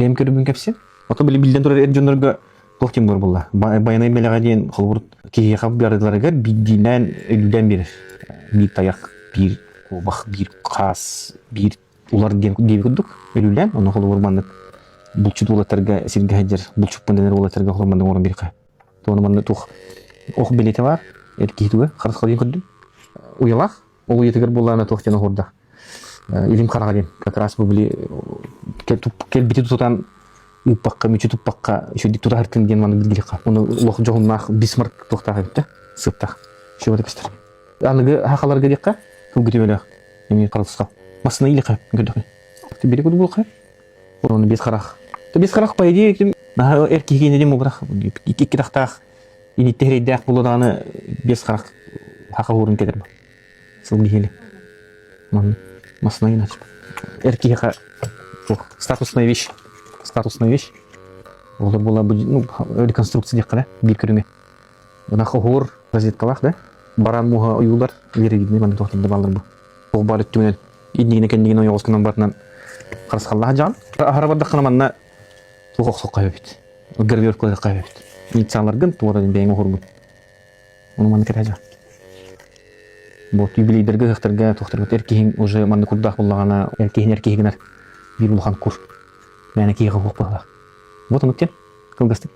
Benim körübün kapsın. Ото били билден турар эржонорго тохтим бар булла. Баянай мелага ден холбур кие хаб бярдыларга биддинен үлден бир. Бир таяк, бир кобах, бир кас, бир улар ден диби кудук. Үлден, аны холбур мандык. Булчу дулатарга сирге хаҗыр, булчу панденер улатарга холбур мандык орын бирка. Тоны мандык тух. Ох билете бар. Эркитүгө кырыс кылын кудук. Уялах, ол етегер булланы тохтена хорда. Илим карагаден. Как раз бу били кел бити тутан Упакка, мечутупакка, еще диктора харкин ден маны билгилика. Оны лох жогуннах Бисмарк тохтага битте. Сыптах. Şu böyle kıstır. Anıgı hakalarga dikka. Çok güzel böyle. Yemin qarasqa. Masına ilika gördük. Tibiri kudu bulqa. Onu biz qaraq. Biz qaraq по идее kim наха эркегене дем бирак. Iki тахтах. Ini tehridах булданы без qaraq. Хака урын кетер. Сол дигеле. Ман масына иначе. Эркега статусная вещь. Статусная вещь. Олар була ну реконструкция дек кала бир көрүнгө. Мына хор газеткалах да. Баран муга уюлар берегидне мен токтомду балдар бу. Ол бар өттүнөн иднигине кендигин оёскунан батынан караскаллах жан. Харабадда канаманна тукок сокка бит. Гербер кылга кайбет. Милициялар гын туурадын бейин хорбут. Ону ман кережа. Бу юбилейдерге хактарга тохторго эркегин уже ман курдах буллагана эркегинер бир булган кур. Мәне киге хукук бала. Вот он кен. Кылгасты.